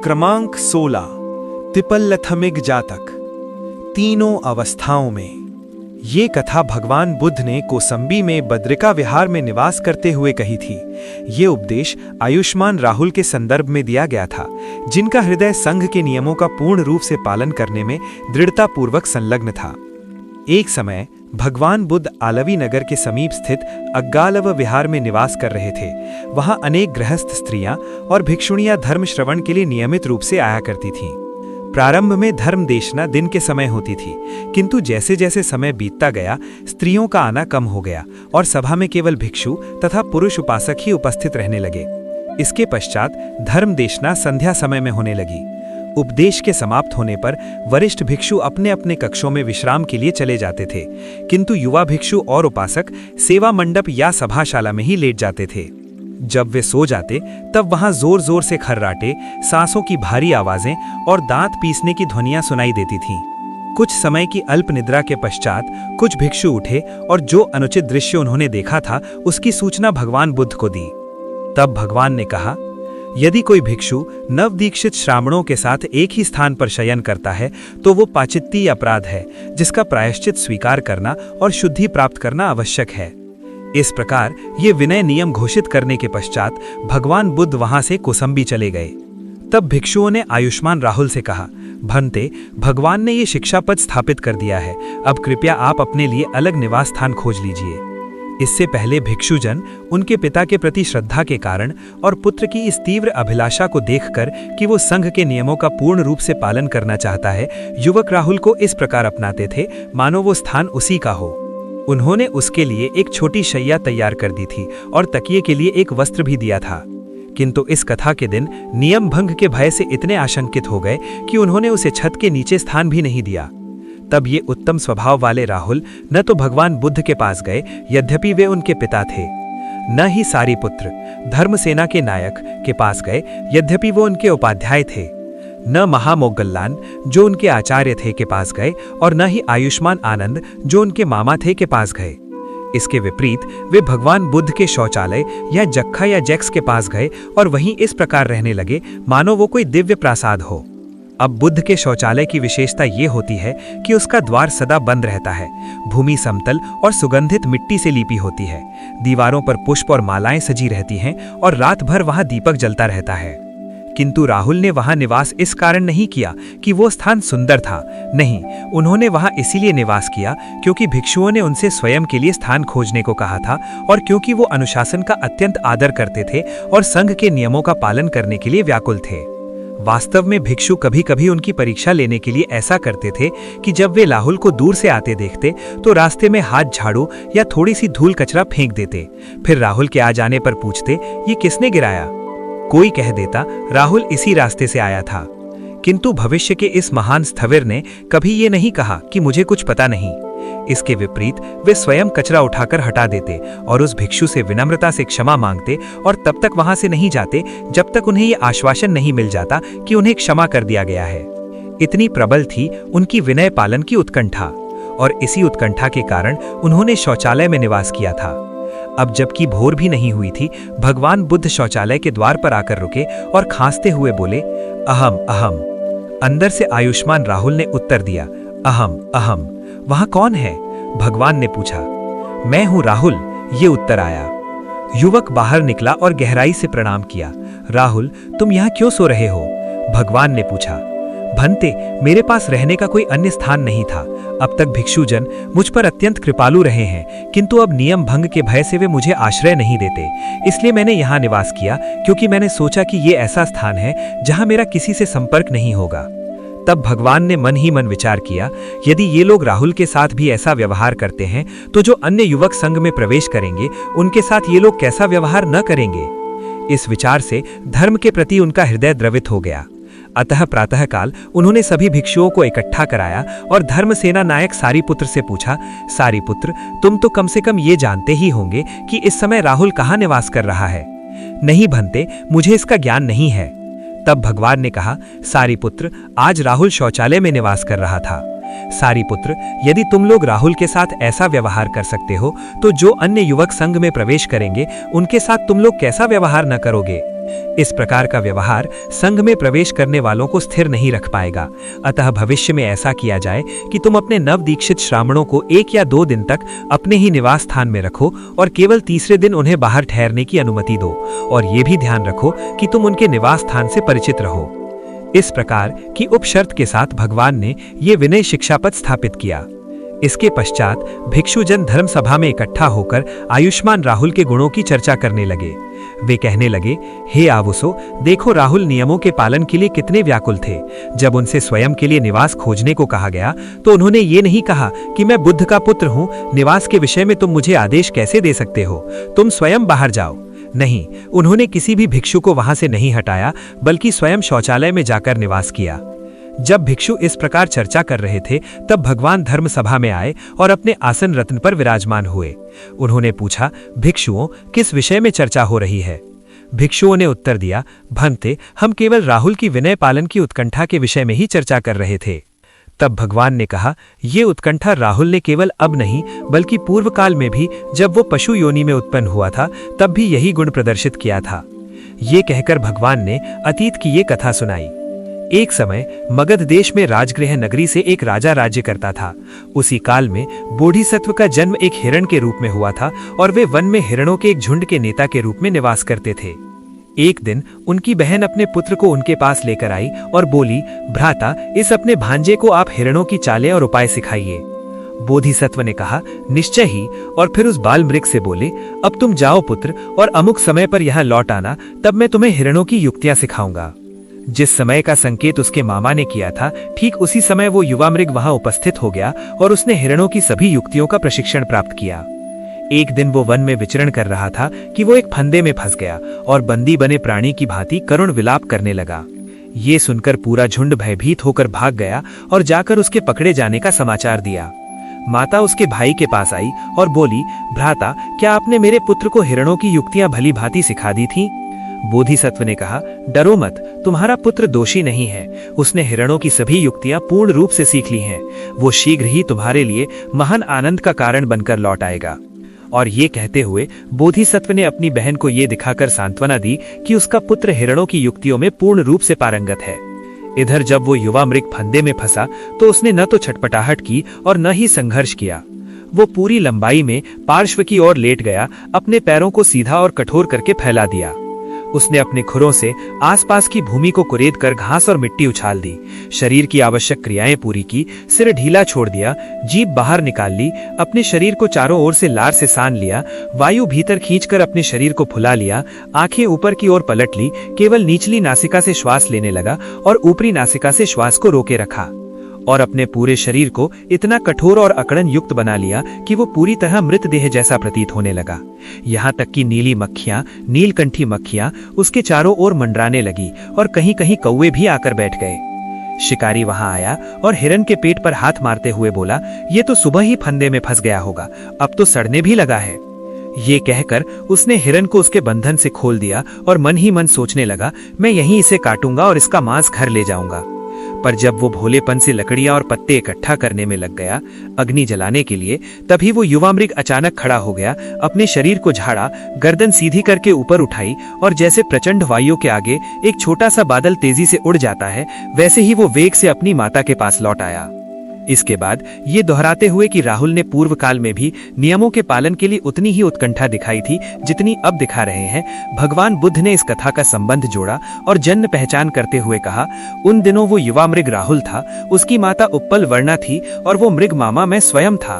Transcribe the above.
क्रमांक 16 तिपल्लथमिग जातक। तीनों अवस्थाओं में। ये कथा भगवान बुद्ध ने कौसंबी में बद्रिका विहार में निवास करते हुए कही थी। ये उपदेश आयुष्मान राहुल के संदर्भ में दिया गया था, जिनका हृदय संघ के नियमों का पूर्ण रूप से पालन करने में दृढ़तापूर्वक संलग्न था। एक समय भगवान बुद्ध आलवी नगर के समीप स्थित अग्गालव विहार में निवास कर रहे थे। वहां अनेक गृहस्थ स्त्रियां और भिक्षुणियां धर्म श्रवण के लिए नियमित रूप से आया करती थीं। प्रारंभ में धर्म देशना दिन के समय होती थी, किंतु जैसे जैसे समय बीतता गया स्त्रियों का आना कम हो गया और सभा में केवल भिक्षु तथा पुरुष उपासक ही उपस्थित रहने लगे। इसके पश्चात धर्म देशना संध्या समय में होने लगी। उपदेश के समाप्त होने पर वरिष्ठ भिक्षु अपने अपने कक्षों में विश्राम के लिए चले जाते थे, किंतु युवा भिक्षु और उपासक सेवा मंडप या सभाशाला में ही लेट जाते थे। जब वे सो जाते तब वहां जोर जोर से खर्राटे, सांसों की भारी आवाजें और दांत पीसने की ध्वनियां सुनाई देती थीं। कुछ समय की अल्प निद्रा के पश्चात कुछ भिक्षु उठे और जो अनुचित दृश्य उन्होंने देखा था उसकी सूचना भगवान बुद्ध को दी। तब भगवान ने कहा, यदि कोई भिक्षु नवदीक्षित श्रामणों के साथ एक ही स्थान पर शयन करता है तो वो पाचित्ती अपराध है, जिसका प्रायश्चित स्वीकार करना और शुद्धि प्राप्त करना आवश्यक है। इस प्रकार ये विनय नियम घोषित करने के पश्चात भगवान बुद्ध वहां से कौसंबी चले गए। तब भिक्षुओं ने आयुष्मान राहुल से कहा, भंते, भगवान ने ये शिक्षा पद स्थापित कर दिया है, अब कृपया आप अपने लिए अलग निवास स्थान खोज लीजिए। इससे पहले भिक्षुजन उनके पिता के प्रति श्रद्धा के कारण और पुत्र की इस तीव्र अभिलाषा को देखकर कि वो संघ के नियमों का पूर्ण रूप से पालन करना चाहता है, युवक राहुल को इस प्रकार अपनाते थे मानो वो स्थान उसी का हो। उन्होंने उसके लिए एक छोटी शैया तैयार कर दी थी और तकिए के लिए एक वस्त्र भी दिया था, किंतु इस कथा के दिन नियम भंग के भय से इतने आशंकित हो गए कि उन्होंने उसे छत के नीचे स्थान भी नहीं दिया। तब ये उत्तम स्वभाव वाले राहुल न तो भगवान बुद्ध के पास गए, यद्यपि वे उनके पिता थे, न ही सारीपुत्र धर्मसेना के नायक के पास गए, यद्यपि वो उनके उपाध्याय थे, न महामोगल्लान जो उनके आचार्य थे के पास गए, और न ही आयुष्मान आनंद जो उनके मामा थे के पास गए। इसके विपरीत वे भगवान बुद्ध के शौचालय या जक्खा या जैक्स के पास गए और वहीं इस प्रकार रहने लगे मानो वो कोई दिव्य प्रासाद हो। अब बुद्ध के शौचालय की विशेषता ये होती है कि उसका द्वार सदा बंद रहता है। भूमि समतल और सुगंधित मिट्टी से लीपी होती है। दीवारों पर पुष्प और मालाएं सजी रहती हैं और रात भर वहां दीपक जलता रहता है। किंतु राहुल ने वहां निवास इस कारण नहीं किया कि वो स्थान सुंदर था, नहीं, उन्होंने वहां इसीलिए निवास किया क्योंकि भिक्षुओं ने उनसे स्वयं के लिए स्थान खोजने को कहा था और क्योंकि वो अनुशासन का अत्यंत आदर करते थे और संघ के नियमों का पालन करने के लिए व्याकुल थे। वास्तव में भिक्षु कभी कभी उनकी परीक्षा लेने के लिए ऐसा करते थे कि जब वे राहुल को दूर से आते देखते तो रास्ते में हाथ झाड़ू या थोड़ी सी धूल कचरा फेंक देते। फिर राहुल के आ जाने पर पूछते, ये किसने गिराया? कोई कह देता, राहुल इसी रास्ते से आया था। किंतु भविष्य के इस महान स्थविर ने कभी ये नहीं कहा कि मुझे कुछ पता नहीं। इसके विपरीत वे स्वयं कचरा उठाकर हटा देते और उस भिक्षु से विनम्रता से क्षमा मांगते और तब तक वहां से नहीं जाते जब तक उन्हें ये आश्वासन नहीं मिल जाता कि उन्हें क्षमा कर दिया गया है। इतनी प्रबल थी उनकी विनय पालन की उत्कंठा, और इसी उत्कंठा के कारण उन्होंने शौचालय में निवास किया था। अब जबकि भोर भी नहीं हुई थी, भगवान बुद्ध शौचालय के द्वार पर आकर रुके और खांसते हुए बोले, अहम अहम। अंदर से आयुष्मान राहुल ने उत्तर दिया, अहम अहम। वहां कौन है? भगवान ने पूछा। मैं हूं राहुल, ये उत्तर आया। युवक बाहर निकला और गहराई से प्रणाम किया। राहुल, तुम यहाँ क्यों सो रहे हो? भगवान ने पूछा। भंते, मेरे पास रहने का कोई अन्य स्थान नहीं था। अब तक भिक्षुजन मुझ पर अत्यंत कृपालु रहे हैं, किंतु अब नियम भंग के भय से वे मुझे आश्रय नहीं देते, इसलिए मैंने यहाँ निवास किया, क्योंकि मैंने सोचा कि ये ऐसा स्थान है जहाँ मेरा किसी से संपर्क नहीं होगा। तब भगवान ने मन ही मन विचार किया, यदि ये लोग राहुल के साथ भी ऐसा व्यवहार करते हैं तो जो अन्य युवक संघ में प्रवेश करेंगे उनके साथ ये लोग कैसा व्यवहार न करेंगे। इस विचार से धर्म के प्रति उनका हृदय द्रवित हो गया। अतः प्रातःकाल उन्होंने सभी भिक्षुओं को इकट्ठा कराया और धर्मसेना नायक सारीपुत्र से पूछा, सारीपुत्र, तुम तो कम से कम ये जानते ही होंगे कि इस समय राहुल कहाँ निवास कर रहा है? नहीं भंते, मुझे इसका ज्ञान नहीं है। तब भगवान ने कहा, सारीपुत्र, आज राहुल शौचालय में निवास कर रहा था। सारीपुत्र, यदि तुम लोग राहुल के साथ ऐसा व्यवहार कर सकते हो तो जो अन्य युवक संघ में प्रवेश करेंगे उनके साथ तुम लोग कैसा व्यवहार न करोगे? इस प्रकार का व्यवहार संघ में प्रवेश करने वालों को स्थिर नहीं रख पाएगा। अतः भविष्य में ऐसा किया जाए कि तुम अपने नवदीक्षित श्रावणों को 1 या 2 दिन तक अपने ही निवास स्थान में रखो और केवल तीसरे दिन उन्हें बाहर ठहरने की अनुमति दो, और ये भी ध्यान रखो कि तुम उनके निवास स्थान से परिचित रहो। इस प्रकार की उपशर्त के साथ भगवान ने ये विनय शिक्षापद स्थापित किया। इसके पश्चात भिक्षुजन धर्म सभा में इकट्ठा होकर आयुष्मान राहुल के गुणों की चर्चा करने लगे। वे कहने लगे, हे आवुसो, देखो राहुल नियमों के पालन के लिए कितने व्याकुल थे। जब उनसे स्वयं के लिए निवास खोजने को कहा गया तो उन्होंने ये नहीं कहा कि मैं बुद्ध का पुत्र हूँ, निवास के विषय में तुम मुझे आदेश कैसे दे सकते हो, तुम स्वयं बाहर जाओ। नहीं, उन्होंने किसी भी भिक्षु को वहां से नहीं हटाया, बल्कि स्वयं शौचालय में जाकर निवास किया। जब भिक्षु इस प्रकार चर्चा कर रहे थे तब भगवान धर्म सभा में आए और अपने आसन रत्न पर विराजमान हुए। उन्होंने पूछा, भिक्षुओं, किस विषय में चर्चा हो रही है? भिक्षुओं ने उत्तर दिया, भंते, हम केवल राहुल की विनय पालन की उत्कंठा के विषय में ही चर्चा कर रहे थे। तब भगवान ने कहा, ये उत्कंठा राहुल ने केवल अब नहीं बल्कि पूर्व काल में भी, जब वो पशु योनि में उत्पन्न हुआ था, तब भी यही गुण प्रदर्शित किया था। ये कहकर भगवान ने अतीत की ये कथा सुनाई। एक समय मगध देश में राजगृह नगरी से एक राजा राज्य करता था। उसी काल में बोधिसत्व का जन्म एक हिरण के रूप में हुआ था और वे वन में हिरणों के एक झुंड के नेता के रूप में निवास करते थे। एक दिन उनकी बहन अपने पुत्र को उनके पास लेकर आई और बोली, भ्राता, इस अपने भांजे को आप हिरणों की चालें और उपाय सिखाइए। बोधिसत्व ने कहा, निश्चय ही, और फिर उस बाल मृग से बोले, अब तुम जाओ पुत्र, और अमुक समय पर यहाँ लौट आना, तब मैं तुम्हें हिरणों की युक्तियां सिखाऊंगा। जिस समय का संकेत उसके मामा ने किया था, ठीक उसी समय वो युवा मृग वहां उपस्थित हो गया और उसने हिरणों की सभी युक्तियों का प्रशिक्षण प्राप्त किया। एक दिन वो वन में विचरण कर रहा था कि वो एक फंदे में फंस गया और बंदी बने प्राणी की भांति करुण विलाप करने लगा। ये सुनकर पूरा झुंड भयभीत होकर भाग गया और जाकर उसके पकड़े जाने का समाचार दिया। माता उसके भाई के पास आई और बोली, भ्राता, क्या आपने मेरे पुत्र को हिरणों की युक्तियां भली भांति सिखा दी थी? बोधिसत्व ने कहा, डरो मत, तुम्हारा पुत्र दोषी नहीं है। उसने हिरणों की सभी युक्तियां पूर्ण रूप से सीख ली हैं। वो शीघ्र ही तुम्हारे लिए महान आनंद का कारण बनकर लौट आएगा। और ये कहते हुए बोधिसत्व ने अपनी बहन को ये दिखाकर सांत्वना दी कि उसका पुत्र हिरणों की युक्तियों में पूर्ण रूप से पारंगत है। इधर जब वो युवा मृग फंदे में फंसा तो उसने न तो छटपटाहट की और न ही संघर्ष किया। वो पूरी लंबाई में पार्श्व की ओर लेट गया, अपने पैरों को सीधा और कठोर करके फैला दिया। उसने अपने खुरों से आसपास की भूमि को कुरेद कर घास और मिट्टी उछाल दी, शरीर की आवश्यक क्रियाएं पूरी की, सिर ढीला छोड़ दिया, जीभ बाहर निकाल ली, अपने शरीर को चारों ओर से लार से सान लिया, वायु भीतर खींचकर अपने शरीर को फुला लिया, आंखें ऊपर की ओर पलट ली, केवल निचली नासिका से श्वास लेने लगा और ऊपरी नासिका से श्वास को रोके रखा, और अपने पूरे शरीर को इतना कठोर और अकड़न युक्त बना लिया कि वो पूरी तरह मृतदेह जैसा प्रतीत होने लगा। यहाँ तक कि नीली मक्खियां, नीलकंठी मक्खियां उसके चारों ओर मंडराने लगी और कहीं कहीं कौवे भी आकर बैठ गए। शिकारी वहां आया और हिरन के पेट पर हाथ मारते हुए बोला, ये तो सुबह ही फंदे में फंस गया होगा, अब तो सड़ने भी लगा है। ये कहकर उसने हिरन को उसके बंधन से खोल दिया और मन ही मन सोचने लगा, मैं यहीं इसे काटूंगा और इसका मांस घर ले जाऊंगा। पर जब वो भोलेपन से लकड़ियां और पत्ते इकट्ठा करने में लग गया अग्नि जलाने के लिए, तभी वो युवा मृग अचानक खड़ा हो गया, अपने शरीर को झाड़ा, गर्दन सीधी करके ऊपर उठाई और जैसे प्रचंड वायु के आगे एक छोटा सा बादल तेजी से उड़ जाता है, वैसे ही वो वेग से अपनी माता के पास लौट आया। इसके बाद ये दोहराते हुए कि राहुल ने पूर्व काल में भी नियमों के पालन के लिए उतनी ही उत्कंठा दिखाई थी जितनी अब दिखा रहे हैं, भगवान बुद्ध ने इस कथा का संबंध जोड़ा और जन्म पहचान करते हुए कहा, उन दिनों वो युवा मृग राहुल था, उसकी माता उत्पल वर्णा थी और वो मृग मामा मैं स्वयं था।